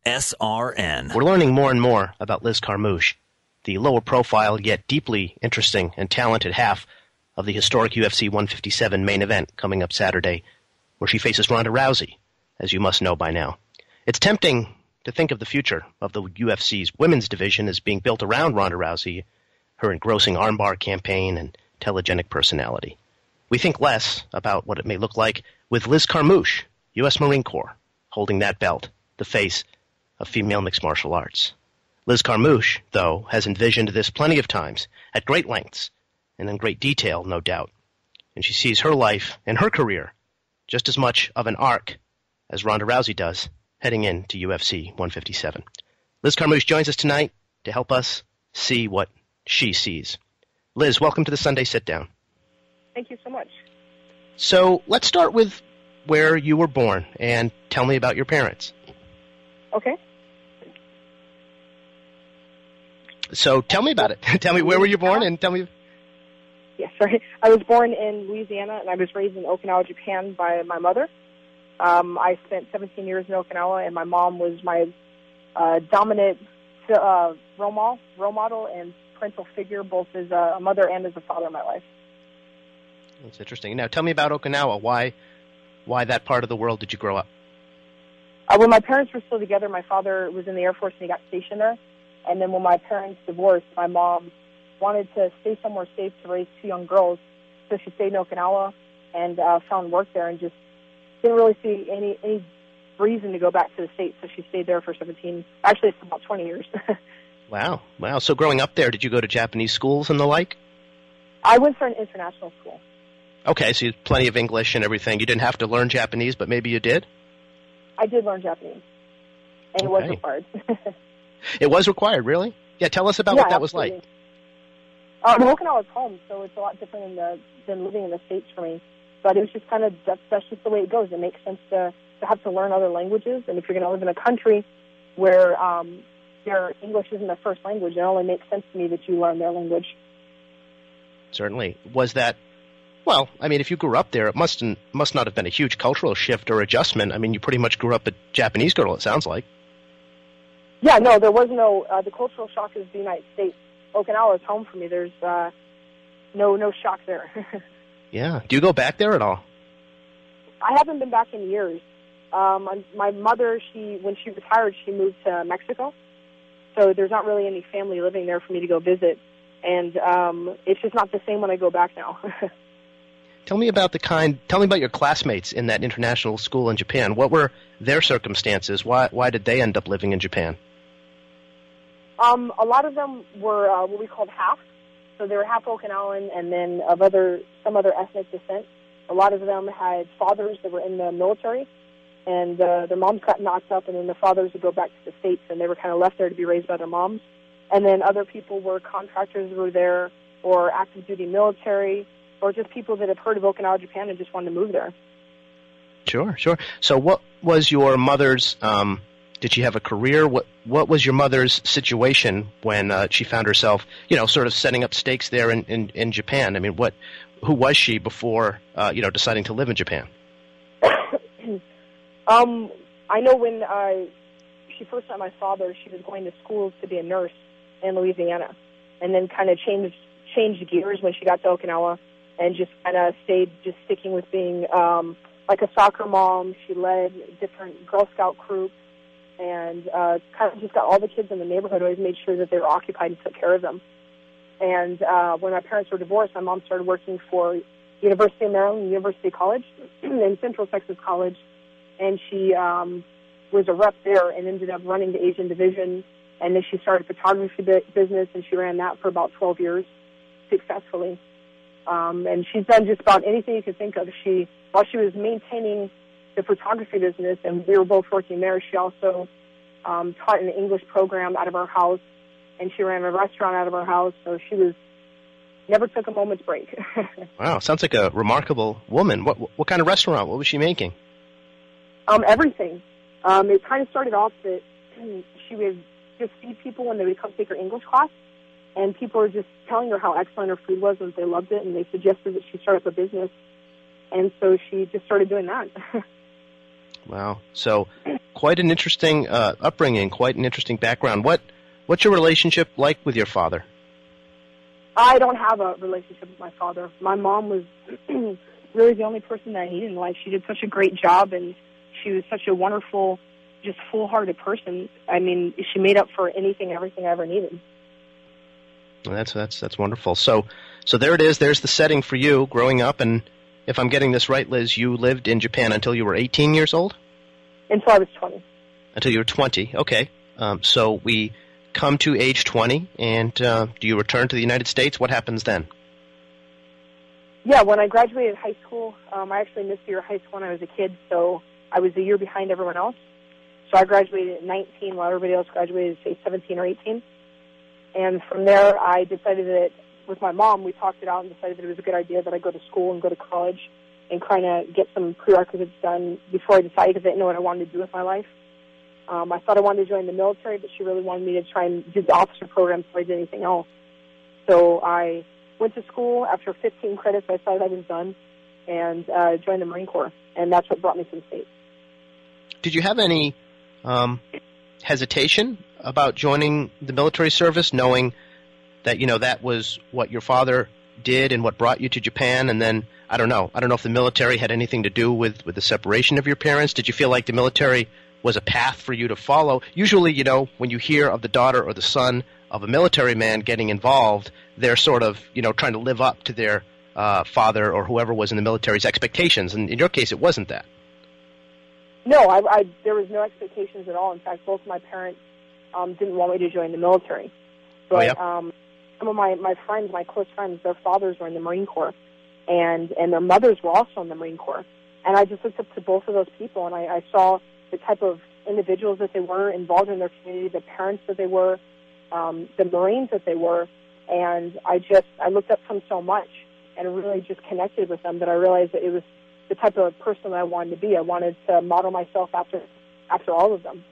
SRN. We're learning more and more about Liz Carmouche, the lower profile yet deeply interesting and talented half of the historic UFC 157 main event coming up Saturday, where she faces Ronda Rousey, as you must know by now. It's tempting to think of the future of the UFC's women's division as being built around Ronda Rousey, her engrossing armbar campaign, and telegenic personality. We think less about what it may look like with Liz Carmouche, U.S. Marine Corps, holding that belt, the face of female mixed martial arts. Liz Carmouche, though, has envisioned this plenty of times, at great lengths, and in great detail, no doubt. And she sees her life and her career just as much of an arc as Ronda Rousey does, heading into UFC 157. Liz Carmouche joins us tonight to help us see what she sees. Liz, welcome to the Sunday Sit-Down. Thank you so much. So let's start with where you were born, and tell me about your parents. Okay. So tell me about it. Tell me, where were you born, and tell me... Yes, sorry. I was born in Louisiana, and I was raised in Okinawa, Japan by my mother. I spent 17 years in Okinawa, and my mom was my dominant role model and parental figure, both as a mother and as a father in my life. That's interesting. Now, tell me about Okinawa. Why that part of the world did you grow up? When my parents were still together, my father was in the Air Force and he got stationed there. And then when my parents divorced, my mom wanted to stay somewhere safe to raise two young girls. So she stayed in Okinawa and found work there and just didn't really see any reason to go back to the States. So she stayed there for actually it's about 20 years. Wow. So growing up there, did you go to Japanese schools and the like? I went for an international school. Okay, so you had plenty of English and everything. You didn't have to learn Japanese, but maybe you did? I did learn Japanese, and it was required. It was required, really? Yeah, tell us about what that was like. Okinawa was home, so it's a lot different than living in the States for me. But it was just that's just the way it goes. It makes sense to have to learn other languages, and if you're going to live in a country where your English isn't the first language, it only makes sense to me that you learn their language. Certainly. Was that... Well, I mean, if you grew up there, it must not have been a huge cultural shift or adjustment. I mean, you pretty much grew up a Japanese girl, it sounds like. Yeah, no, there was no... the cultural shock is the United States. Okinawa is home for me. There's no shock there. Yeah. Do you go back there at all? I haven't been back in years. My mother, when she retired, she moved to Mexico. So there's not really any family living there for me to go visit. And it's just not the same when I go back now. Tell me about your classmates in that international school in Japan. What were their circumstances? Why did they end up living in Japan? A lot of them were what we called half. So they were half Okinawan and then of some other ethnic descent. A lot of them had fathers that were in the military, and their moms got knocked up, and then the fathers would go back to the States, and they were kind of left there to be raised by their moms. And then other people were contractors who were there, or active duty military, or just people that have heard of Okinawa, Japan, and just wanted to move there. Sure. So what was your mother's, did she have a career? What was your mother's situation when she found herself, sort of setting up stakes there in Japan? I mean, who was she before, deciding to live in Japan? I know when she first met my father, she was going to school to be a nurse in Louisiana, and then kind of changed gears when she got to Okinawa, and just kind of stayed just sticking with being like a soccer mom. She led different Girl Scout groups, and kind of just got all the kids in the neighborhood, always made sure that they were occupied and took care of them. And when my parents were divorced, my mom started working for University of Maryland University College and Central Texas College, and she was a rep there and ended up running the Asian division. And then she started a photography business, and she ran that for about 12 years successfully. And she's done just about anything you could think of. While she was maintaining the photography business, and we were both working there, she also taught an English program out of our house, and she ran a restaurant out of our house. So she never took a moment's break. Wow, sounds like a remarkable woman. What kind of restaurant? What was she making? Everything. It kind of started off that she would just feed people when they would come take her English class, and people were just telling her how excellent her food was and they loved it, and they suggested that she start up a business, and so she just started doing that. Wow. So quite an interesting upbringing, quite an interesting background. What's your relationship like with your father? I don't have a relationship with my father. My mom was really the only person that I needed in life. She did such a great job, and she was such a wonderful, just full-hearted person. I mean, she made up for anything, everything I ever needed. Well, that's wonderful. So there it is. There's the setting for you growing up, and if I'm getting this right, Liz, you lived in Japan until you were 18 years old? Until I was 20. Until you were 20. Okay. So we come to age 20, and do you return to the United States? What happens then? Yeah, when I graduated high school, I actually missed a year of high school when I was a kid, so I was a year behind everyone else. So I graduated at 19 while everybody else graduated at, say, 17 or 18. And from there, I decided that with my mom, we talked it out and decided that it was a good idea that I go to school and go to college and kind of get some prerequisites done before I decided, because I didn't know what I wanted to do with my life. I thought I wanted to join the military, but she really wanted me to try and do the officer program before I did anything else. So I went to school. After 15 credits, I decided I was done and joined the Marine Corps, and that's what brought me to the States. Did you have any hesitation about joining the military service, knowing that, that was what your father did and what brought you to Japan? And then, I don't know if the military had anything to do with the separation of your parents. Did you feel like the military was a path for you to follow? Usually, when you hear of the daughter or the son of a military man getting involved, they're sort of, trying to live up to their father or whoever was in the military's expectations. And in your case, it wasn't that. No, there was no expectations at all. In fact, both my parents didn't want me to join the military. But some of my friends, my close friends, their fathers were in the Marine Corps, and their mothers were also in the Marine Corps. And I just looked up to both of those people, and I saw the type of individuals that they were involved in their community, the parents that they were, the Marines that they were, and I looked up to them so much and really just connected with them that I realized that it was the type of person that I wanted to be. I wanted to model myself after all of them.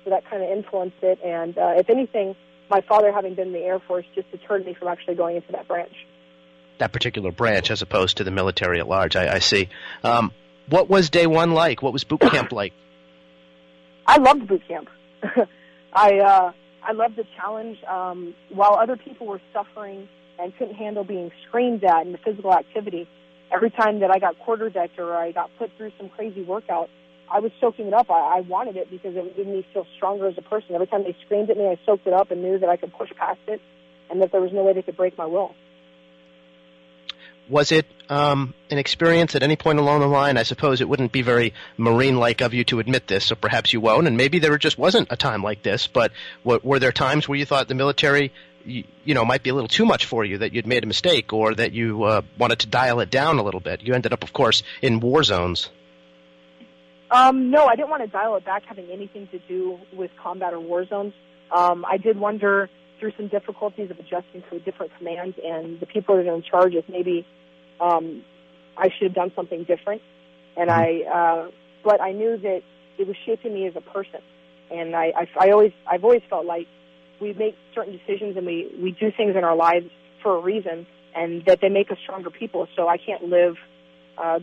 So that kind of influenced it, and if anything, my father having been in the Air Force just deterred me from actually going into that branch. That particular branch as opposed to the military at large, I see. What was day one like? What was boot camp like? I loved boot camp. I loved the challenge. While other people were suffering and couldn't handle being screamed at and the physical activity, every time that I got quarterdecked or I got put through some crazy workout, I was soaking it up. I wanted it because it made me feel stronger as a person. Every time they screamed at me, I soaked it up and knew that I could push past it and that there was no way they could break my will. Was it an experience at any point along the line? I suppose it wouldn't be very Marine-like of you to admit this, so perhaps you won't, and maybe there just wasn't a time like this, but were there times where you thought the military might be a little too much for you, that you'd made a mistake, or that you wanted to dial it down a little bit? You ended up, of course, in war zones. No, I didn't want to dial it back having anything to do with combat or war zones. I did wonder through some difficulties of adjusting to a different command and the people that are in charge if maybe I should have done something different. And but I knew that it was shaping me as a person. And I've always felt like we make certain decisions and we do things in our lives for a reason, and that they make us stronger people. So I can't live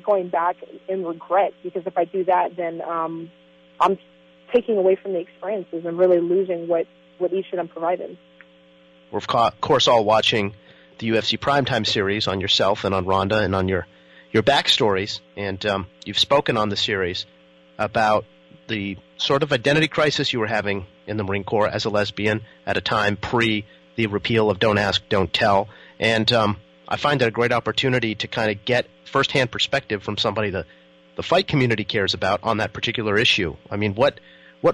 going back in regret, because if I do that, then I'm taking away from the experiences and really losing what each of them provided. We're, of course, all watching the UFC Primetime series on yourself and on Rhonda and on your backstories, and you've spoken on the series about the sort of identity crisis you were having in the Marine Corps as a lesbian at a time pre the repeal of Don't Ask, Don't Tell, and I find that a great opportunity to kind of get firsthand perspective from somebody the fight community cares about on that particular issue. I mean, what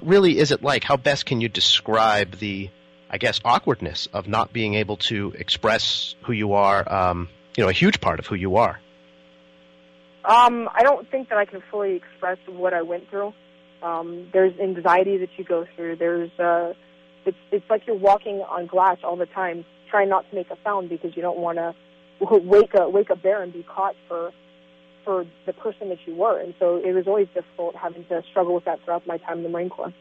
really is it like? How best can you describe the, I guess, awkwardness of not being able to express who you are, a huge part of who you are? I don't think that I can fully express what I went through. There's anxiety that you go through. There's it's like you're walking on glass all the time, trying not to make a sound because you don't want to wake a bear and be caught for the person that you were. And so it was always difficult having to struggle with that throughout my time in the Marine Corps.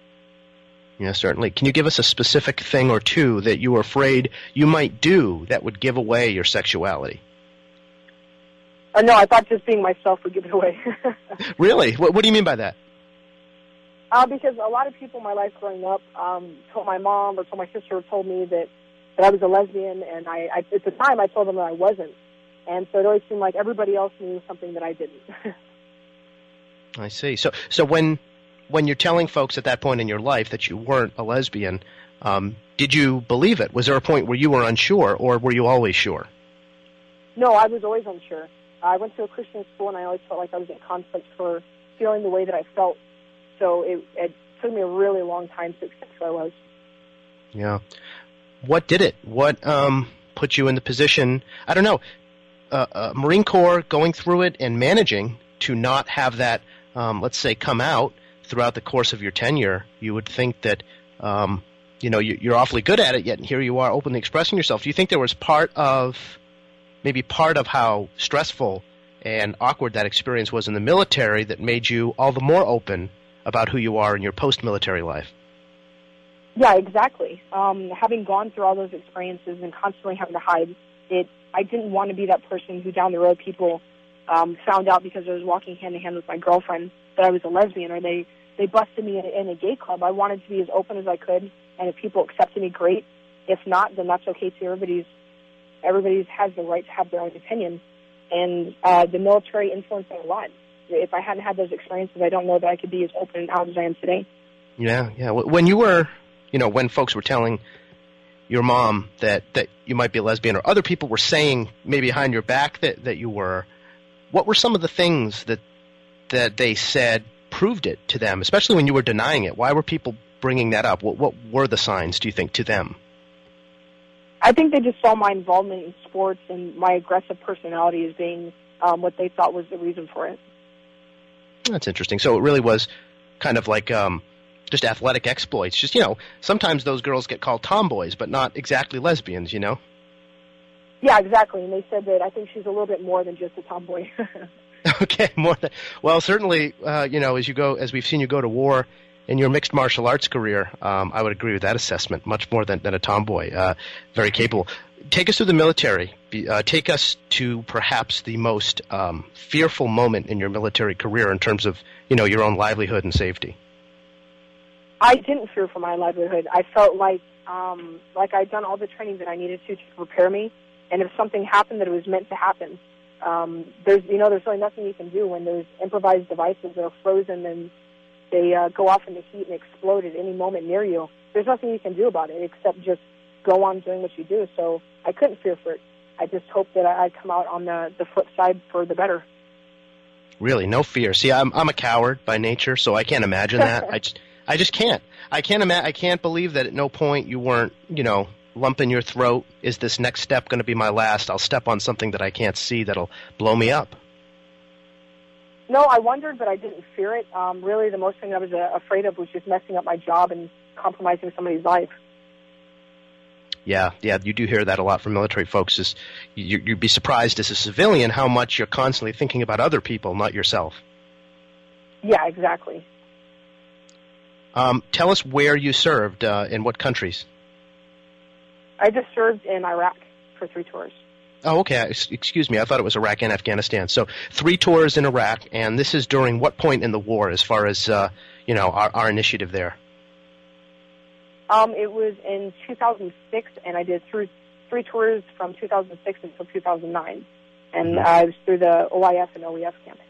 Yeah, certainly. Can you give us a specific thing or two that you were afraid you might do that would give away your sexuality? No, I thought just being myself would give it away. Really? What do you mean by that? Because a lot of people in my life growing up told my mom or told my sister told me that I was a lesbian, and I at the time I told them that I wasn't. And so it always seemed like everybody else knew something that I didn't. I see. So when you're telling folks at that point in your life that you weren't a lesbian, did you believe it? Was there a point where you were unsure, or were you always sure? No, I was always unsure. I went to a Christian school, and I always felt like I was in conflict for feeling the way that I felt. So it took me a really long time to accept who I was. Yeah. What did it? What put you in the position, I don't know, Marine Corps, going through it and managing to not have that, let's say, come out throughout the course of your tenure? You would think that, you're awfully good at it, yet here you are openly expressing yourself. Do you think there was part of how stressful and awkward that experience was in the military that made you all the more open about who you are in your post-military life? Yeah, exactly. Having gone through all those experiences and constantly having to hide it, I didn't want to be that person who down the road people found out because I was walking hand-in-hand with my girlfriend that I was a lesbian, or they busted me in a gay club. I wanted to be as open as I could, and if people accepted me, great. If not, then that's okay too. Everybody has the right to have their own opinion, and the military influenced me a lot. If I hadn't had those experiences, I don't know that I could be as open and out as I am today. Yeah. When you were, when folks were telling your mom that you might be a lesbian, or other people were saying maybe behind your back that you were, what were some of the things that they said proved it to them, especially when you were denying it? Why were people bringing that up? What were the signs, do you think, to them? I think they just saw my involvement in sports and my aggressive personality as being what they thought was the reason for it. That's interesting. So it really was kind of like just athletic exploits. Just, sometimes those girls get called tomboys, but not exactly lesbians, Yeah, exactly. And they said that I think she's a little bit more than just a tomboy. Okay, more than, well, certainly, as we've seen you go to war in your mixed martial arts career, I would agree with that assessment, much more than a tomboy, very capable. Take us through the military. Take us to perhaps the most fearful moment in your military career in terms of, your own livelihood and safety. I didn't fear for my livelihood. I felt like I'd done all the training that I needed to prepare me, and if something happened, that it was meant to happen. There's really nothing you can do when there's improvised devices that are frozen and they go off in the heat and explode at any moment near you. There's nothing you can do about it except just go on doing what you do. So I couldn't fear for it. I just hoped that I'd come out on the flip side for the better. Really, no fear. See, I'm a coward by nature, so I can't imagine that. I just can't. I can't believe that at no point you weren't, lump in your throat. Is this next step going to be my last? I'll step on something that I can't see that'll blow me up. No, I wondered, but I didn't fear it. Really, the most thing I was afraid of was just messing up my job and compromising somebody's life. Yeah, you do hear that a lot from military folks. You'd be surprised as a civilian how much you're constantly thinking about other people, not yourself. Yeah, exactly. Tell us where you served, in what countries. I just served in Iraq for 3 tours. Oh, okay. Excuse me. I thought it was Iraq and Afghanistan. So 3 tours in Iraq, and this is during what point in the war as far as, our initiative there? It was in 2006, and I did 3 tours from 2006 until 2009. And I was through the OIF and OEF campaign.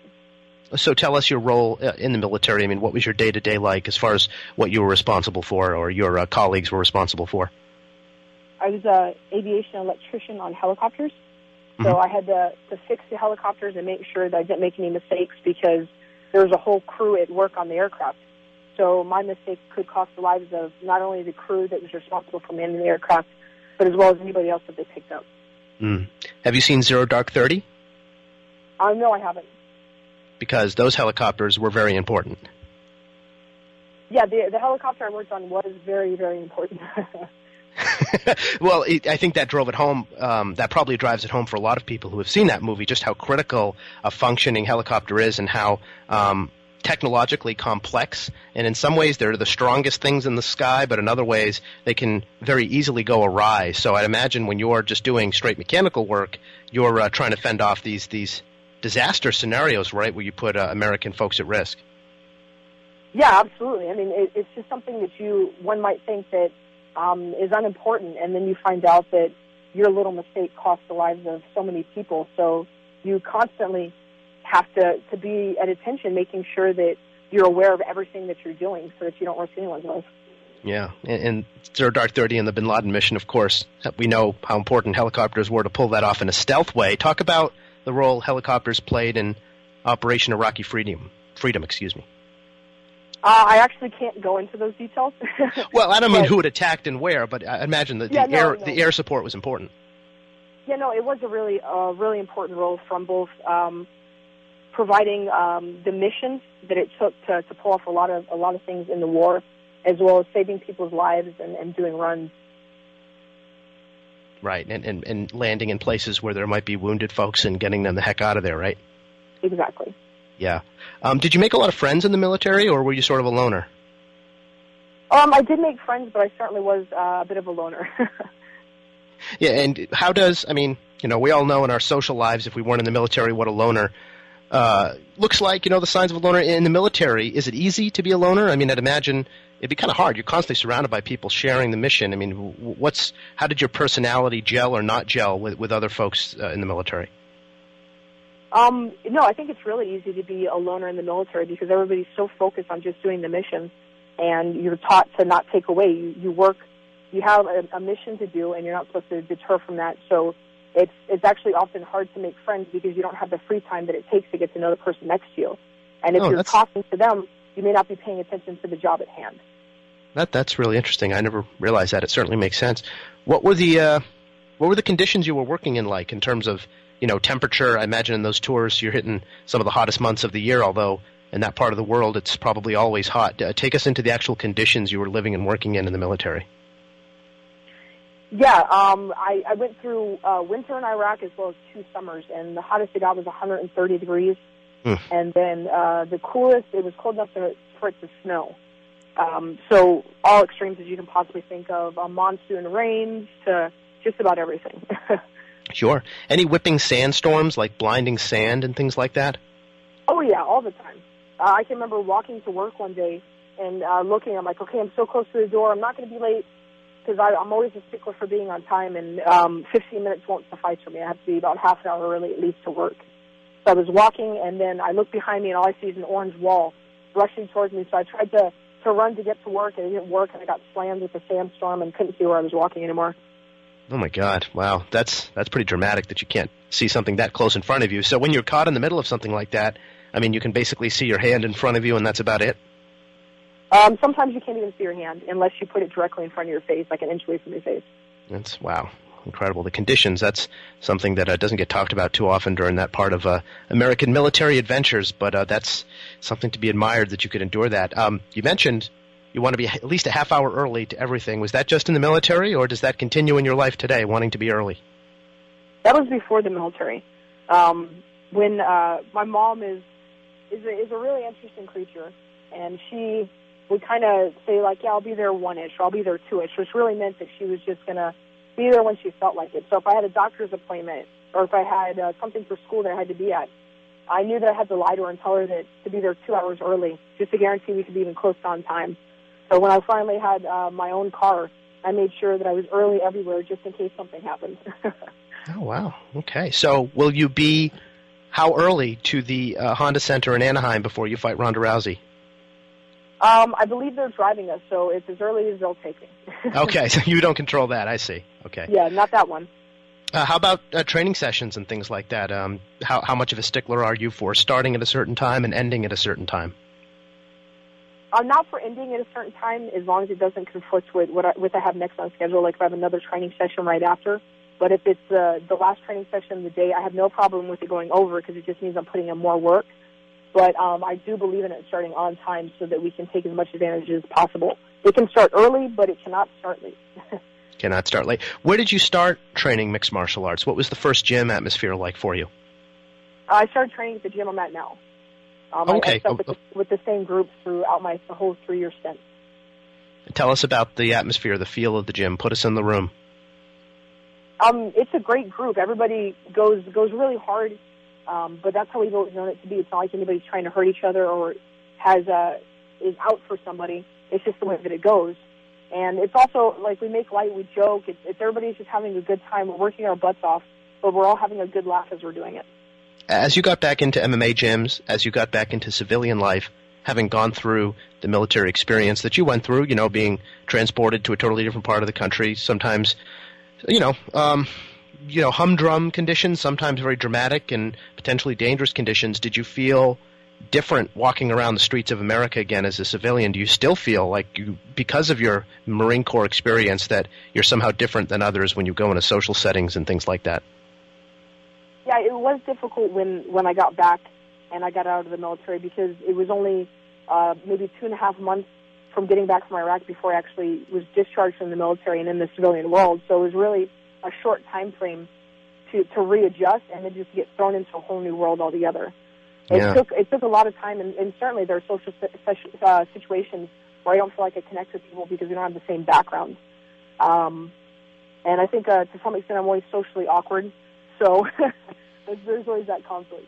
So tell us your role in the military. I mean, what was your day-to-day like as far as what you were responsible for or your colleagues were responsible for? I was an aviation electrician on helicopters. So I had to fix the helicopters and make sure that I didn't make any mistakes because there was a whole crew at work on the aircraft. So my mistake could cost the lives of not only the crew that was responsible for manning the aircraft, but as well as anybody else that they picked up. Have you seen Zero Dark 30? No, I haven't. Because those helicopters were very important. Yeah, the helicopter I worked on was very, very important. Well, I think that drove it home. That probably drives it home for a lot of people who have seen that movie, just how critical a functioning helicopter is and how technologically complex. And in some ways, they're the strongest things in the sky, but in other ways, they can very easily go awry. So I'd imagine when you're just doing straight mechanical work, you're trying to fend off these disaster scenarios, right, where you put American folks at risk. Yeah, absolutely. I mean, it's just something that one might think that is unimportant, and then you find out that your little mistake cost the lives of so many people. So you constantly have to be at attention, making sure that you're aware of everything that you're doing so that you don't risk anyone's life. Yeah, and Zero Dark 30 and the Bin Laden mission, of course, we know how important helicopters were to pull that off in a stealth way. Talk about the role helicopters played in Operation Iraqi Freedom. I actually can't go into those details. Well, I don't mean who it attacked and where, but I imagine that the air support was important. Yeah, no, it was a really important role from both providing the missions that it took to pull off a lot of things in the war, as well as saving people's lives and doing runs. Right, and landing in places where there might be wounded folks and getting them the heck out of there, right? Exactly. Yeah. Did you make a lot of friends in the military, or were you sort of a loner? I did make friends, but I certainly was a bit of a loner. Yeah, and how does, we all know in our social lives, if we weren't in the military, what a loner looks like, the signs of a loner in the military. Is it easy to be a loner? I mean, I'd imagine it'd be kind of hard. You're constantly surrounded by people sharing the mission. I mean, how did your personality gel or not gel with other folks in the military? No, I think it's really easy to be a loner in the military because everybody's so focused on just doing the mission, and you're taught to not take away. You work, you have a mission to do, and you're not supposed to deter from that. So it's actually often hard to make friends because you don't have the free time that it takes to get to know the person next to you. And if you're talking to them, you may not be paying attention to the job at hand. That's really interesting. I never realized that. It certainly makes sense. What were the conditions you were working in like in terms of temperature? I imagine in those tours you're hitting some of the hottest months of the year, although in that part of the world it's probably always hot. Take us into the actual conditions you were living and working in the military. Yeah, I went through winter in Iraq as well as 2 summers, and the hottest it got was 130 degrees. And then the coolest, it was cold enough for it to snow. So all extremes as you can possibly think of, monsoon rains to just about everything. Sure. Any whipping sandstorms, like blinding sand and things like that? Oh, yeah, all the time. I can remember walking to work one day and looking, I'm like, okay, I'm so close to the door, I'm not going to be late, because I'm always a stickler for being on time, and 15 minutes won't suffice for me. I have to be about half an hour early at least to work. So I was walking, and then I looked behind me, and all I see is an orange wall rushing towards me. So I tried to run to get to work, and it didn't work, and I got slammed with a sandstorm and couldn't see where I was walking anymore. Oh, my God. Wow. That's pretty dramatic that you can't see something that close in front of you. So when you're caught in the middle of something like that, I mean, you can basically see your hand in front of you, and that's about it? Sometimes you can't even see your hand unless you put it directly in front of your face, like an inch away from your face. That's, wow, incredible. The conditions, that's something that doesn't get talked about too often during that part of American military adventures, but that's something to be admired that you could endure that. You mentioned you want to be at least a half hour early to everything. Was that just in the military, or does that continue in your life today, wanting to be early? That was before the military. When my mom is a really interesting creature, and she would kind of say, like, yeah, I'll be there 1-ish, or I'll be there 2-ish, which really meant that she was just going to be there when she felt like it. So if I had a doctor's appointment, or if I had something for school that I had to be at, I knew that I had to lie to her and tell her that to be there 2 hours early, just to guarantee we could be even close to on time. So when I finally had my own car, I made sure that I was early everywhere just in case something happened. Oh, wow. Okay. So will you be how early to the Honda Center in Anaheim before you fight Ronda Rousey? I believe they're driving us, so it's as early as they'll take me. Okay, so you don't control that. I see. Okay. Yeah, not that one. How about training sessions and things like that? How much of a stickler are you for starting at a certain time and ending at a certain time? Not for ending at a certain time, as long as it doesn't conflict with what I have next on schedule, like if I have another training session right after. But if it's the last training session of the day, I have no problem with it going over because it just means I'm putting in more work. But I do believe in it starting on time so that we can take as much advantage as possible. It can start early, but it cannot start late. Cannot start late. Where did you start training mixed martial arts? What was the first gym atmosphere like for you? I started training at the gym I'm at now. Okay. I stuck with the same group throughout the whole 3-year stint. Tell us about the atmosphere, the feel of the gym. Put us in the room. It's a great group. Everybody goes really hard. But that's how we've always known it to be. It's not like anybody's trying to hurt each other or has is out for somebody. It's just the way that it goes. And it's also, like, we make light, we joke. It's everybody's just having a good time. We're working our butts off, but we're all having a good laugh as we're doing it. As you got back into MMA gyms, as you got back into civilian life, having gone through the military experience that you went through, being transported to a totally different part of the country, sometimes, humdrum conditions, sometimes very dramatic and potentially dangerous conditions, did you feel different walking around the streets of America again as a civilian? Do you still feel like because of your Marine Corps experience, that you're somehow different than others when you go into social settings and things like that? Yeah, it was difficult when I got back and I got out of the military, because it was only maybe 2.5 months from getting back from Iraq before I actually was discharged from the military and in the civilian world. So it was really a short time frame to readjust and then just get thrown into a whole new world altogether. It took a lot of time, and certainly there are social situations where I don't feel like I connect with people because we don't have the same background. And I think to some extent I'm always socially awkward, so there's always that conflict.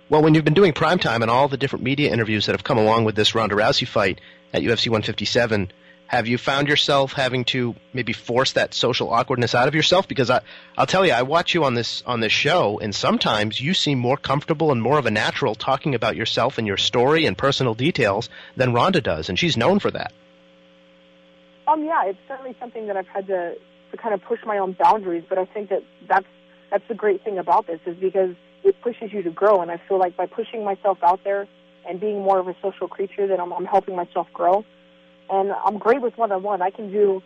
Well, when you've been doing primetime and all the different media interviews that have come along with this Ronda Rousey fight at UFC 157, have you found yourself having to maybe force that social awkwardness out of yourself? Because I'll tell you, I watch you on this show, and sometimes you seem more comfortable and more of a natural talking about yourself and your story and personal details than Ronda does, and she's known for that. Yeah, it's certainly something that I've had to kind of push my own boundaries, but I think that's the great thing about this, is because it pushes you to grow, and I feel like by pushing myself out there and being more of a social creature, that I'm helping myself grow. And I'm great with one-on-one. I can do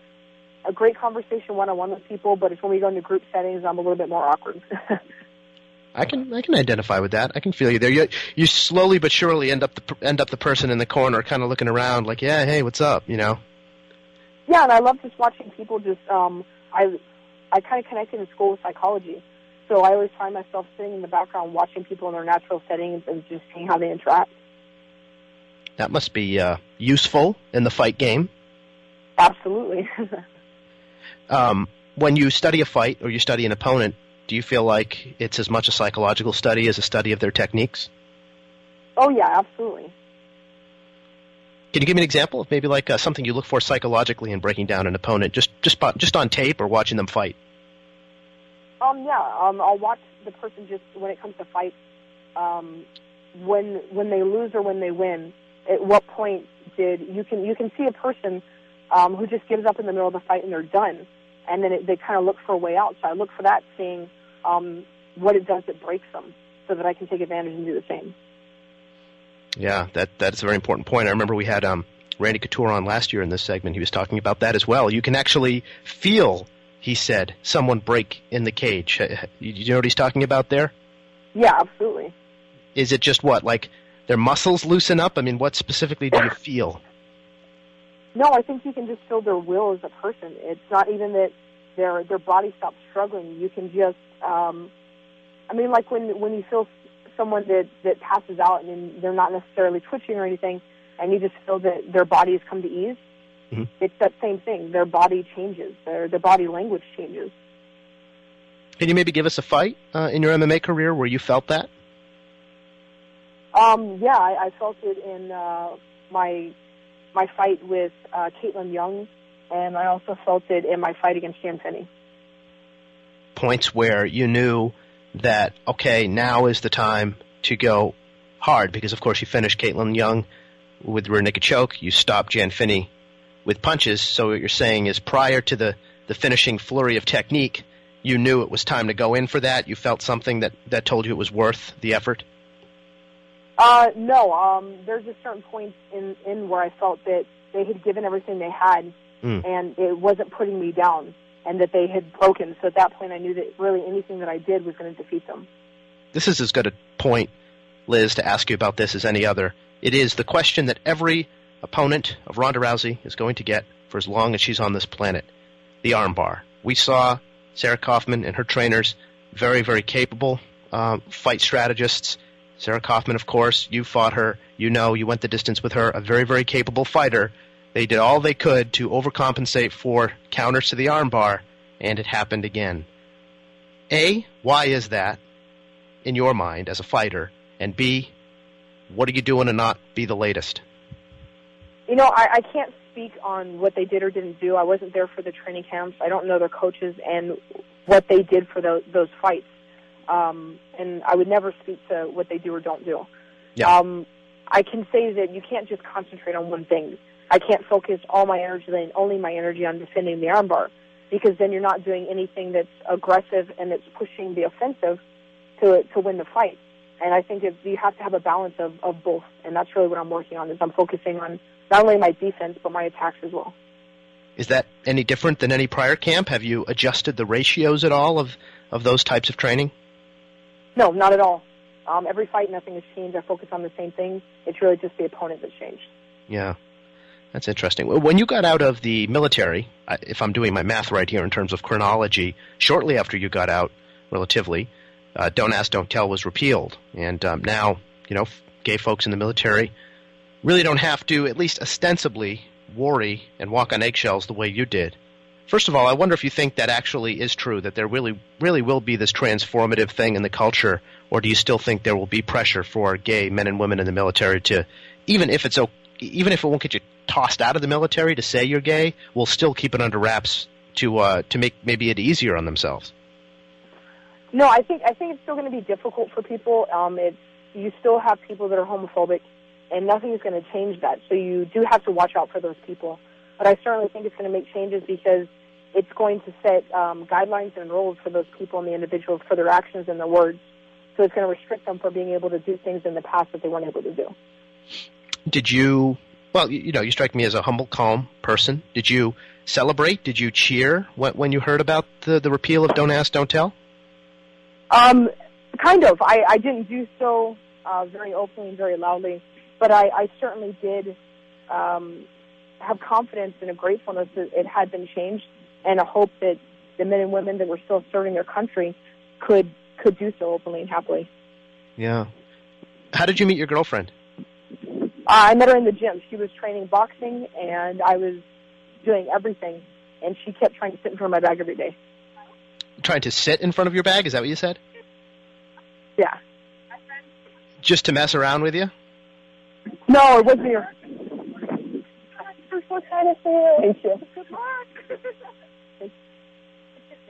a great conversation one-on-one with people, but it's when we go into group settings, I'm a little bit more awkward. I can identify with that. I can feel you there. You slowly but surely end up the person in the corner, kind of looking around, like, yeah, hey, what's up, Yeah, and I love just watching people. Just I kind of connected in school with psychology, so I always find myself sitting in the background watching people in their natural settings and just seeing how they interact. That must be useful in the fight game. Absolutely. When you study a fight or you study an opponent, do you feel like it's as much a psychological study as a study of their techniques? Oh, yeah, absolutely. Can you give me an example of maybe like something you look for psychologically in breaking down an opponent, just on tape or watching them fight? I'll watch the person just when it comes to fights, when they lose or when they win. At what point you can see a person who just gives up in the middle of the fight and they're done, and then they kind of look for a way out. So I look for that, seeing what it does that breaks them, so that I can take advantage and do the same. Yeah, that's a very important point. I remember we had Randy Couture on last year in this segment. He was talking about that as well. You can actually feel, he said, someone break in the cage. You know what he's talking about there? Yeah, absolutely. Is it just what, like their muscles loosen up? I mean, what specifically do you feel? No, I think you can just feel their will as a person. It's not even that their body stops struggling. You can just, like when you feel someone that passes out and they're not necessarily twitching or anything, and you just feel that their body has come to ease, mm-hmm. It's that same thing. Their body changes. Their body language changes. Can you maybe give us a fight in your MMA career where you felt that? I felt it in my fight with Caitlin Young, and I also felt it in my fight against Jan Finney. Points where you knew that, okay, now is the time to go hard, because of course you finished Caitlin Young with rear naked choke, you stopped Jan Finney with punches, so what you're saying is prior to the finishing flurry of technique, you knew it was time to go in for that? You felt something that told you it was worth the effort? No. There's just certain points in where I felt that they had given everything they had, and it wasn't putting me down, and that they had broken. So at that point, I knew that really anything that I did was going to defeat them. This is as good a point, Liz, to ask you about this as any other. It is the question that every opponent of Ronda Rousey is going to get for as long as she's on this planet, the armbar. We saw Sarah Kaufman and her trainers, very, very capable fight strategists. Sarah Kaufman, of course, you fought her. You went the distance with her, a very, very capable fighter. They did all they could to overcompensate for counters to the armbar, and it happened again. A, why is that, in your mind, as a fighter? And B, what are you doing to not be the latest? I can't speak on what they did or didn't do. I wasn't there for the training camps. I don't know their coaches and what they did for those fights. And I would never speak to what they do or don't do. Yeah. I can say that you can't just concentrate on one thing. I can't focus all my energy and only my energy on defending the armbar, because then you're not doing anything that's aggressive and that's pushing the offensive to win the fight. And I think you have to have a balance of both, and that's really what I'm working on, is I'm focusing on not only my defense, but my attacks as well. Is that any different than any prior camp? Have you adjusted the ratios at all of those types of training? No, not at all. Every fight, nothing has changed. I focus on the same thing. It's really just the opponent that's changed. Yeah, that's interesting. When you got out of the military, if I'm doing my math right here in terms of chronology, shortly after you got out, relatively, Don't Ask, Don't Tell was repealed. And now, gay folks in the military really don't have to, at least ostensibly, worry and walk on eggshells the way you did. First of all, I wonder if you think that actually is true, that there really will be this transformative thing in the culture, or do you still think there will be pressure for gay men and women in the military to, even if it won't get you tossed out of the military to say you're gay, will still keep it under wraps to make maybe it easier on themselves? No, I think it's still going to be difficult for people. You still have people that are homophobic, and nothing is going to change that. So you do have to watch out for those people. But I certainly think it's going to make changes, because it's going to set guidelines and rules for those people and the individuals for their actions and their words. So it's going to restrict them from being able to do things in the past that they weren't able to do. Did you, you strike me as a humble, calm person. Did you celebrate? Did you cheer when you heard about the repeal of Don't Ask, Don't Tell? Kind of. I didn't do so very openly and very loudly, but I certainly did have confidence and a gratefulness that it had been changed, and a hope that the men and women that were still serving their country could do so openly and happily. Yeah. How did you meet your girlfriend? I met her in the gym. She was training boxing, and I was doing everything, and she kept trying to sit in front of my bag every day. Trying to sit in front of your bag? Is that what you said? Yeah. Just to mess around with you? No, it wasn't your... I'm so kind of Thank you. Good luck.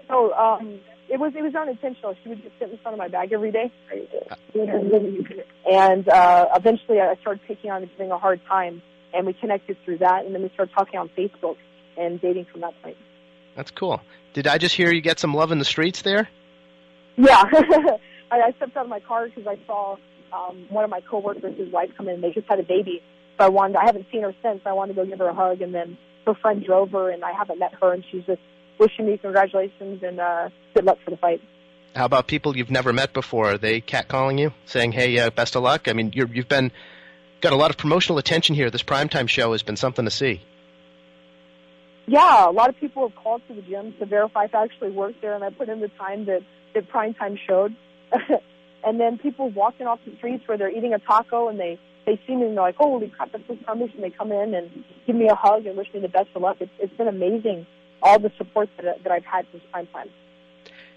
So, it was unintentional. She would just sit in front of my bag every day. And eventually I started picking on and giving a hard time, and we connected through that, and then we started talking on Facebook and dating from that point. That's cool. Did I just hear you get some love in the streets there? Yeah. I stepped out of my car because I saw one of my coworkers, his wife, come in, and they just had a baby. So I haven't seen her since. I wanted to go give her a hug, and then her friend drove her, and I haven't met her, and she's just wishing me congratulations and good luck for the fight. How about people you've never met before? Are they catcalling you, saying, hey, best of luck? I mean, you've got a lot of promotional attention here. This primetime show has been something to see. Yeah, a lot of people have called to the gym to verify if I actually worked there, and I put in the time that primetime showed. And then people walking off the streets where they're eating a taco, and they see me and they're like, holy crap, that's Liz Carmouche, and they come in and give me a hug and wish me the best of luck. It's been amazing, all the support that I've had since primetime.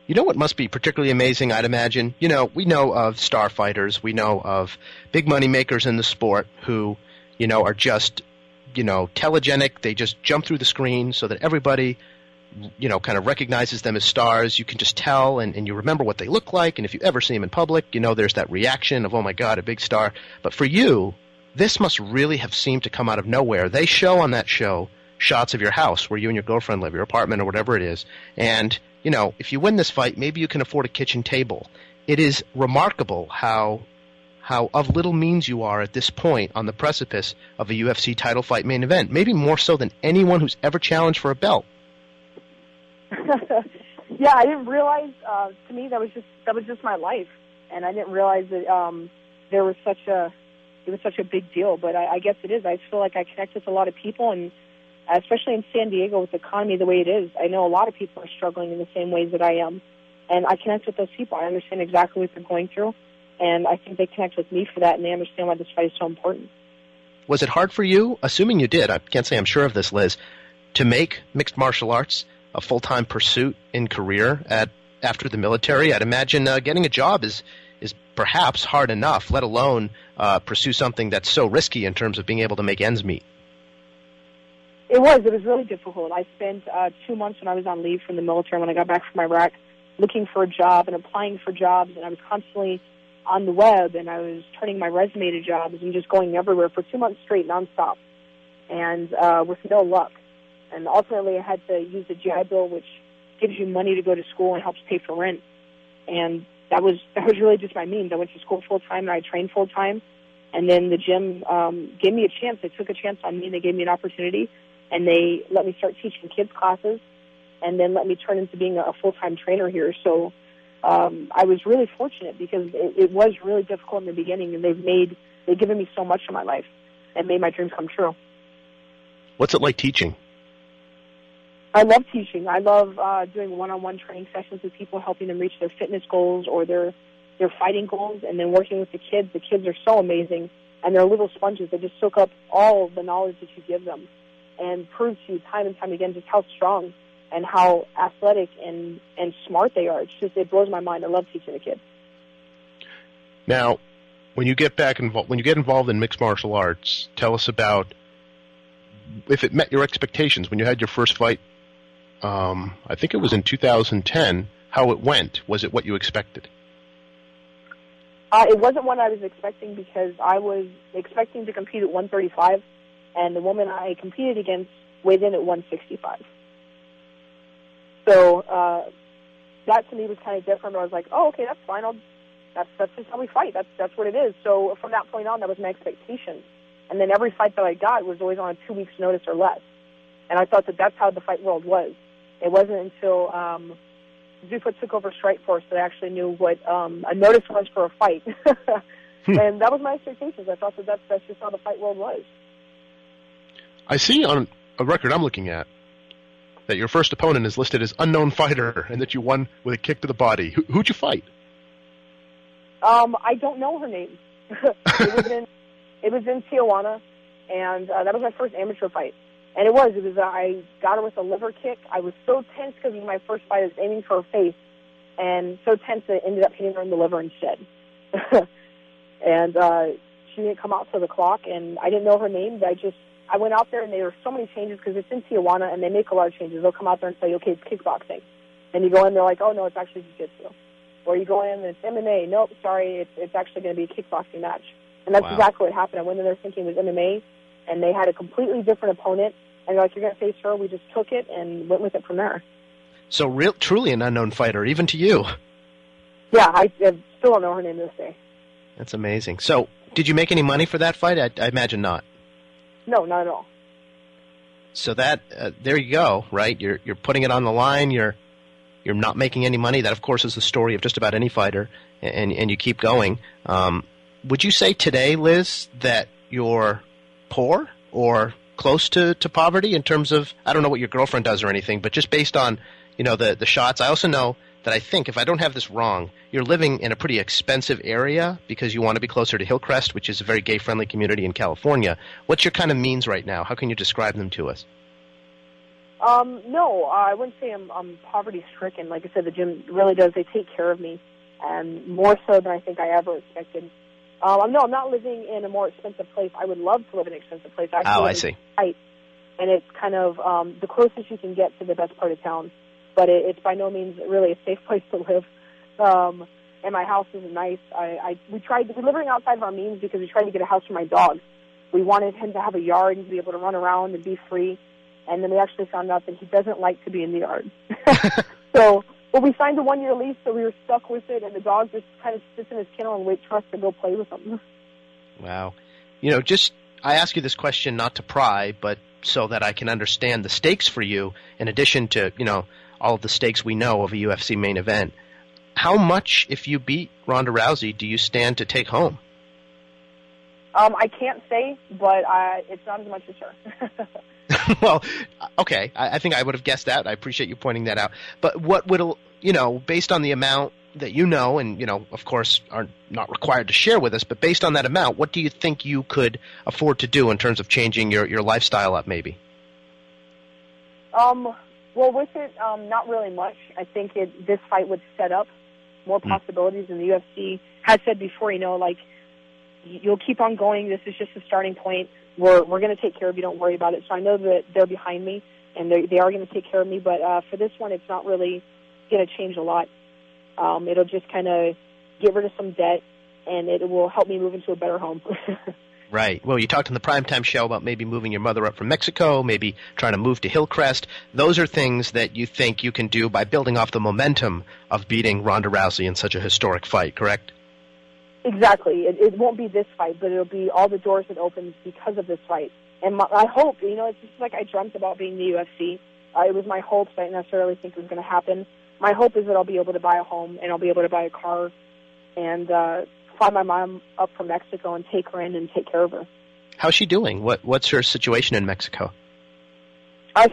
You know what must be particularly amazing, I'd imagine? We know of star fighters, we know of big money makers in the sport who, are just, telegenic. They just jump through the screen so that everybody, kind of recognizes them as stars. You can just tell, and you remember what they look like, and if you ever see them in public, there's that reaction of, oh my God, a big star. But for you, this must really have seemed to come out of nowhere. They show on that show shots of your house where you and your girlfriend live, your apartment or whatever it is, and if you win this fight, maybe you can afford a kitchen table. It is remarkable how of little means you are at this point on the precipice of a UFC title fight main event, maybe more so than anyone who's ever challenged for a belt. Yeah, I didn't realize, to me, that was just my life, and I didn't realize that it was such a big deal, but I guess it is. I feel like I connect with a lot of people, and especially in San Diego with the economy the way it is, I know a lot of people are struggling in the same ways that I am, and I connect with those people. I understand exactly what they're going through, and I think they connect with me for that, and they understand why this fight is so important. Was it hard for you, assuming you did, I can't say I'm sure of this, Liz, to make mixed martial arts a full-time pursuit in career after the military? I'd imagine getting a job is perhaps hard enough, let alone pursue something that's so risky in terms of being able to make ends meet. It was really difficult. I spent 2 months when I was on leave from the military, when I got back from Iraq, looking for a job and applying for jobs, and I was constantly on the web, and I was turning my resume to jobs and just going everywhere for 2 months straight, nonstop, and with no luck. And ultimately, I had to use the GI Bill, which gives you money to go to school and helps pay for rent. And that was really just my means. I went to school full time and I trained full time. And then the gym gave me a chance. They took a chance on me. They gave me an opportunity, and they let me start teaching kids classes, and then let me turn into being a full time trainer here. So I was really fortunate because it was really difficult in the beginning, and they've given me so much in my life and made my dreams come true. What's it like teaching? I love teaching. I love doing one-on-one training sessions with people, helping them reach their fitness goals or their fighting goals, and then working with the kids. The kids are so amazing, and they're little sponges. They just soak up all the knowledge that you give them and prove to you time and time again just how strong and how athletic and smart they are. It blows my mind. I love teaching the kids. Now, when you get involved in mixed martial arts, tell us about if it met your expectations when you had your first fight. I think it was in 2010. How it went? Was it what you expected? It wasn't what I was expecting, because I was expecting to compete at 135, and the woman I competed against weighed in at 165. So that to me was kind of different. I was like, oh, okay, that's fine. That's just how we fight. That's what it is. So from that point on, that was my expectation. And then every fight that I got was always on a 2 weeks' notice or less. And I thought that that's how the fight world was. It wasn't until Zuffa took over Strikeforce that I actually knew what a notice was for a fight. And that was my expectations. I thought that that's just how the fight world was. I see on a record I'm looking at that your first opponent is listed as unknown fighter and that you won with a kick to the body. Who'd you fight? I don't know her name. It was in Tijuana, and that was my first amateur fight. And I got her with a liver kick. I was so tense because it was my first fight. I was aiming for her face, and so tense that it ended up hitting her in the liver instead. And she didn't come out till the clock, and I didn't know her name. But I went out there, and there were so many changes because it's in Tijuana, and they make a lot of changes. They'll come out there and say, okay, it's kickboxing. And you go in, they're like, oh, no, it's actually jiu-jitsu. Or you go in, and it's MMA. Nope, sorry, it's actually going to be a kickboxing match. And that's exactly what happened. I went in there thinking it was MMA, and they had a completely different opponent. And they're like, you're going to face her. We just took it and went with it from there. So truly an unknown fighter, even to you. Yeah, I still don't know her name to this day. That's amazing. So did you make any money for that fight? I imagine not. No, not at all. So that there you go, right? You're putting it on the line. You're not making any money. That, of course, is the story of just about any fighter, and you keep going. Would you say today, Liz, that you're poor or close to poverty in terms of, I don't know what your girlfriend does or anything, but just based on, the shots? I also know that I think, if I don't have this wrong, you're living in a pretty expensive area because you want to be closer to Hillcrest, which is a very gay-friendly community in California. What's your kind of means right now? How can you describe them to us? No, I wouldn't say I'm poverty-stricken. Like I said, the gym really does. They take care of me, and more so than I think I ever expected. No, I'm not living in a more expensive place. I would love to live in an expensive place. I see. Heights, and it's kind of the closest you can get to the best part of town. But it's by no means really a safe place to live. And my house isn't nice. We're living outside of our means because we tried to get a house for my dog. We wanted him to have a yard and be able to run around and be free. And then we actually found out that he doesn't like to be in the yard. But we signed a 1-year lease, so we were stuck with it, and the dog just kind of sits in his kennel and waits for us to go play with him. Wow. I ask you this question not to pry, but so that I can understand the stakes for you, in addition to, all of the stakes we know of a UFC main event. How much, if you beat Ronda Rousey, do you stand to take home? I can't say, but it's not as much as her. Well, okay. I think I would have guessed that. I appreciate you pointing that out. But what would, based on the amount that you know, and, of course, are not required to share with us, but based on that amount, what do you think you could afford to do in terms of changing your lifestyle up, maybe? Well, with it, not really much. I think this fight would set up more possibilities, and the UFC has said before, you'll keep on going. This is just a starting point. We're going to take care of you. Don't worry about it. So I know that they're behind me, and they are going to take care of me. But for this one, it's not really going to change a lot. It'll just kind of get rid of some debt, and it will help me move into a better home. Right. Well, you talked in the primetime show about maybe moving your mother up from Mexico, maybe trying to move to Hillcrest. Those are things that you think you can do by building off the momentum of beating Ronda Rousey in such a historic fight, correct? Exactly. It won't be this fight, but it'll be all the doors that opens because of this fight. And I hope, it's just like I dreamt about being in the UFC. It was my hopes. I didn't necessarily think it was going to happen. My hope is that I'll be able to buy a home and I'll be able to buy a car and fly my mom up from Mexico and take her in and take care of her. How's she doing? What's her situation in Mexico?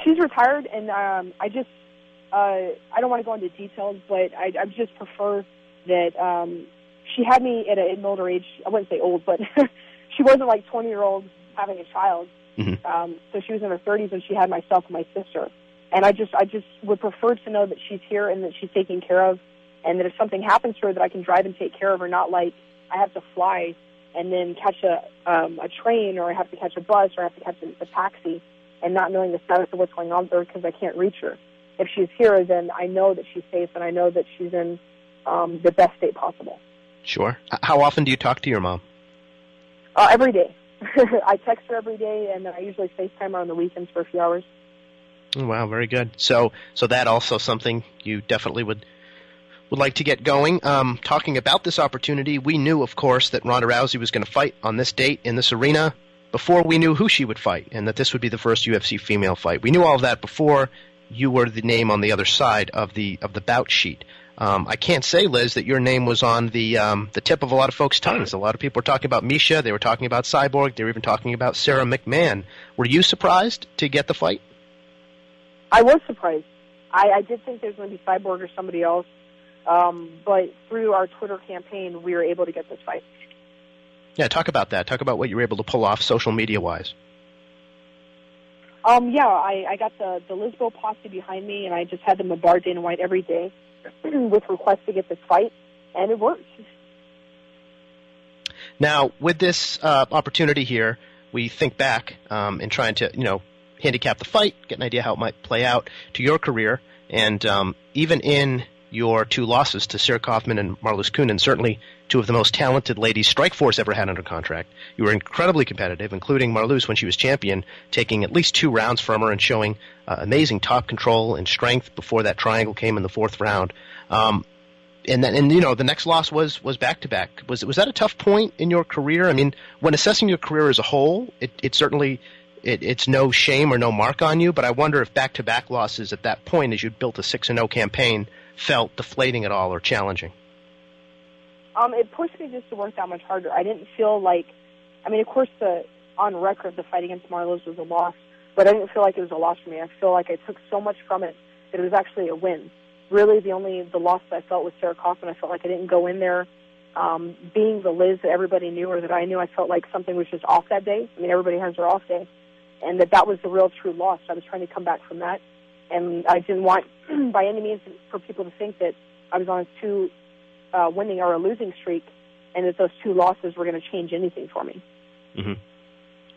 She's retired, and I don't want to go into details, but I just prefer that she had me at an older age. I wouldn't say old, but she wasn't like 20-year-old having a child. Mm-hmm. So she was in her 30s, and she had myself and my sister. And I just would prefer to know that she's here and that she's taken care of, and that if something happens to her, that I can drive and take care of her, not like I have to fly and then catch a train, or I have to catch a bus, or I have to catch a taxi, and not knowing the status of what's going on with her because I can't reach her. If she's here, then I know that she's safe, and I know that she's in the best state possible. Sure. How often do you talk to your mom? Every day. I text her every day, and then I usually FaceTime her on the weekends for a few hours. Oh, wow, very good. So that also something you definitely would like to get going. Talking about this opportunity, we knew, of course, that Ronda Rousey was going to fight on this date in this arena before we knew who she would fight, and that this would be the first UFC female fight. We knew all of that before you were the name on the other side of the bout sheet. I can't say, Liz, that your name was on the tip of a lot of folks' tongues. A lot of people were talking about Misha. They were talking about Cyborg. They were even talking about Sarah McMahon. Were you surprised to get the fight? I was surprised. I did think there was going to be Cyborg or somebody else, but through our Twitter campaign, we were able to get this fight. Yeah, talk about that. Talk about what you were able to pull off social media-wise. I got the Lisbo posse behind me, and I just had them bombard Dana White every day with requests to get this fight, and it worked. Now, with this opportunity here, we think back in trying to, handicap the fight, get an idea how it might play out to your career, and even in your two losses to Sarah Kaufman and Marloes Kunin, certainly two of the most talented ladies Strikeforce ever had under contract. You were incredibly competitive, including Marloes when she was champion, taking at least 2 rounds from her and showing amazing top control and strength before that triangle came in the 4th round. The next loss was back-to-back. Was that a tough point in your career? I mean, when assessing your career as a whole, it certainly it's no shame or no mark on you, but I wonder if back-to-back losses at that point, as you'd built a 6-0 campaign, felt deflating at all or challenging. It pushed me just to work that much harder. I didn't feel like, of course, on record, the fight against Marloes was a loss, but I didn't feel like it was a loss for me. I feel like I took so much from it that it was actually a win. Really, the loss that I felt was Sarah Kaufman. I felt like I didn't go in there being the Liz that everybody knew or that I knew. I felt like something was just off that day. Everybody has their off day, and that was the real true loss. I was trying to come back from that, and I didn't want by any means for people to think that I was on a 2 winning or a losing streak, and that those 2 losses were going to change anything for me. Mm-hmm.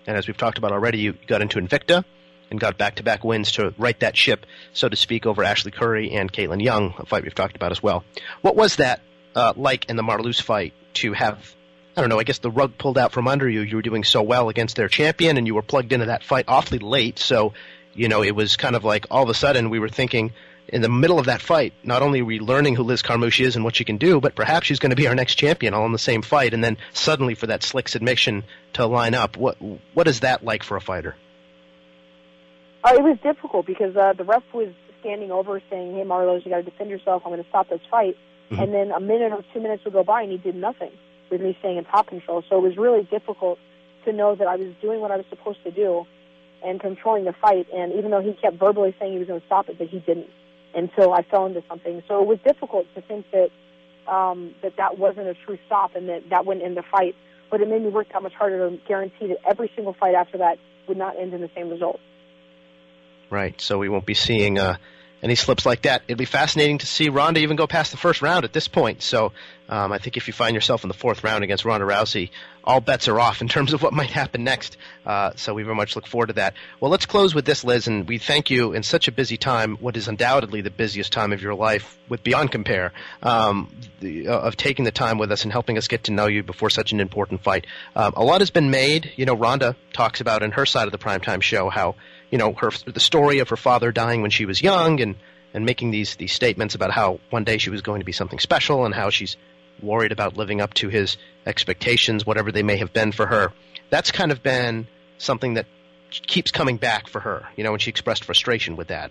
And as we've talked about already, you got into Invicta and got back-to-back wins to right that ship, so to speak, over Ashley Curry and Caitlin Young, a fight we've talked about as well. What was that like in the Marloes fight to have, I guess the rug pulled out from under you? You were doing so well against their champion, and you were plugged into that fight awfully late, so, it was kind of like all of a sudden we were thinking, in the middle of that fight, not only are we learning who Liz Carmouche is and what she can do, but perhaps she's going to be our next champion all in the same fight, and then suddenly for that slick submission to line up. What is that like for a fighter? It was difficult because the ref was standing over saying, "Hey, Marloes, you got to defend yourself. I'm going to stop this fight." Mm-hmm. And then a minute or 2 minutes would go by, and he did nothing with me staying in top control. So it was really difficult to know that I was doing what I was supposed to do and controlling the fight. And even though he kept verbally saying he was going to stop it, but he didn't until I fell into something. So it was difficult to think that that wasn't a true stop and that wouldn't end the fight. But it made me work that much harder to guarantee that every single fight after that would not end in the same result. Right. So we won't be seeing any slips like that. It'd be fascinating to see Ronda even go past the first round at this point. So I think if you find yourself in the fourth round against Ronda Rousey, all bets are off in terms of what might happen next. So we very much look forward to that. Well, let's close with this, Liz, and we thank you in such a busy time, what is undoubtedly the busiest time of your life with Beyond Compare, of taking the time with us and helping us get to know you before such an important fight. A lot has been made. Ronda talks about in her side of the primetime show how the story of her father dying when she was young and making these statements about how one day she was going to be something special and how she's worried about living up to his expectations, whatever they may have been for her. That's kind of been something that keeps coming back for her, and she expressed frustration with that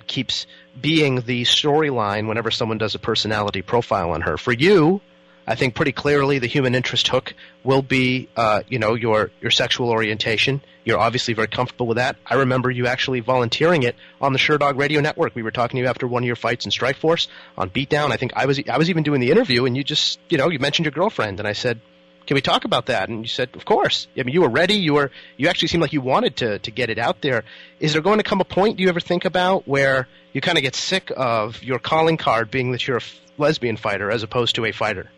keeps being the storyline whenever someone does a personality profile on her. For you, I think pretty clearly the human interest hook will be, your sexual orientation. You're obviously very comfortable with that. I remember you actually volunteering it on the Sherdog radio network. We were talking to you after one of your fights in Strikeforce on Beatdown. I think I was even doing the interview, and you just, you mentioned your girlfriend, and I said, "Can we talk about that?" And you said, "Of course." I mean, you were ready. You actually seemed like you wanted to get it out there. Is there going to come a point, do you ever think about, where you kind of get sick of your calling card being that you're a lesbian fighter as opposed to a fighter?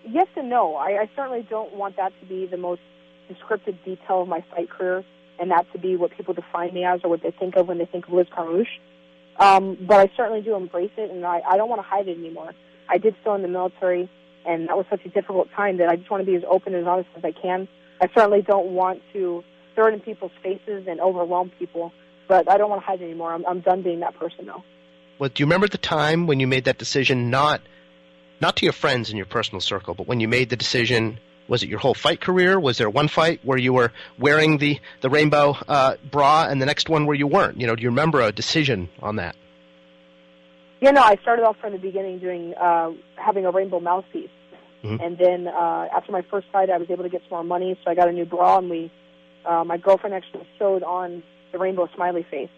Yes and no. I certainly don't want that to be the most descriptive detail of my fight career, and that to be what people define me as or what they think of when they think of Liz Carmouche. But I certainly do embrace it, and I don't want to hide it anymore. I did still in the military, and that was such a difficult time that I just want to be as open and honest as I can. I certainly don't want to throw it in people's faces and overwhelm people, but I don't want to hide it anymore. I'm done being that person now. Well, do you remember the time when you made that decision, not to your friends in your personal circle, but when you made the decision? Was it your whole fight career? Was there one fight where you were wearing the rainbow bra and the next one where you weren't? Do you remember a decision on that? Yeah, no, I started off from the beginning doing having a rainbow mouthpiece. Mm-hmm. And then after my first fight, I was able to get some more money, so I got a new bra, and my girlfriend actually sewed on the rainbow smiley face.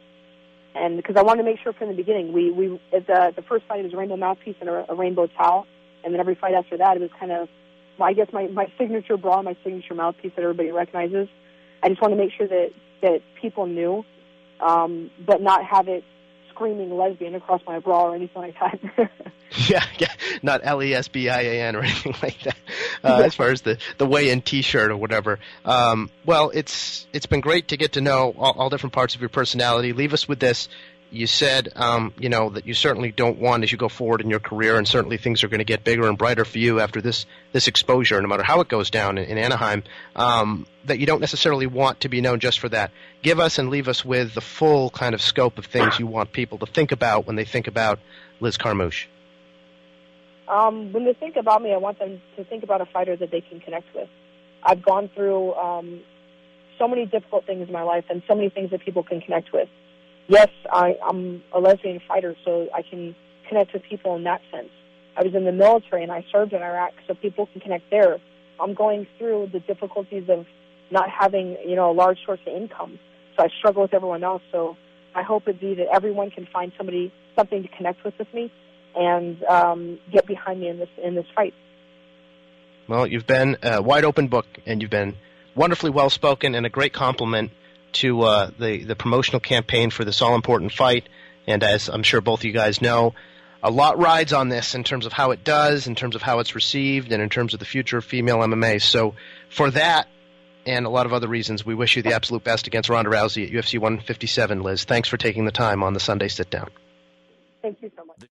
And because I wanted to make sure from the beginning, the first fight it was a rainbow mouthpiece and a rainbow towel, and then every fight after that, it was kind of, I guess, my signature bra, my signature mouthpiece that everybody recognizes. I just wanted to make sure that people knew, but not have it screaming lesbian across my bra or anything like that. yeah, not LESBIAN or anything like that. As far as the weigh-in T-shirt or whatever. Well, it's been great to get to know all different parts of your personality. Leave us with this. You said, that you certainly don't want as you go forward in your career, and certainly things are going to get bigger and brighter for you after this exposure, no matter how it goes down in Anaheim, that you don't necessarily want to be known just for that. Give us and leave us with the full kind of scope of things you want people to think about when they think about Liz Carmouche. When they think about me, I want them to think about a fighter that they can connect with. I've gone through so many difficult things in my life and so many things that people can connect with. Yes, I'm a lesbian fighter, so I can connect with people in that sense. I was in the military, and I served in Iraq, so people can connect there. I'm going through the difficulties of not having, a large source of income, so I struggle with everyone else. So I hope it'd be that everyone can find something to connect with me, and get behind me in this fight. Well, you've been a wide-open book, and you've been wonderfully well-spoken and a great compliment to the promotional campaign for this all-important fight. And as I'm sure both of you guys know, a lot rides on this in terms of how it does, in terms of how it's received, and in terms of the future of female MMA. So for that and a lot of other reasons, we wish you the absolute best against Ronda Rousey at UFC 157, Liz. Thanks for taking the time on the Sunday Sit Down. Thank you so much.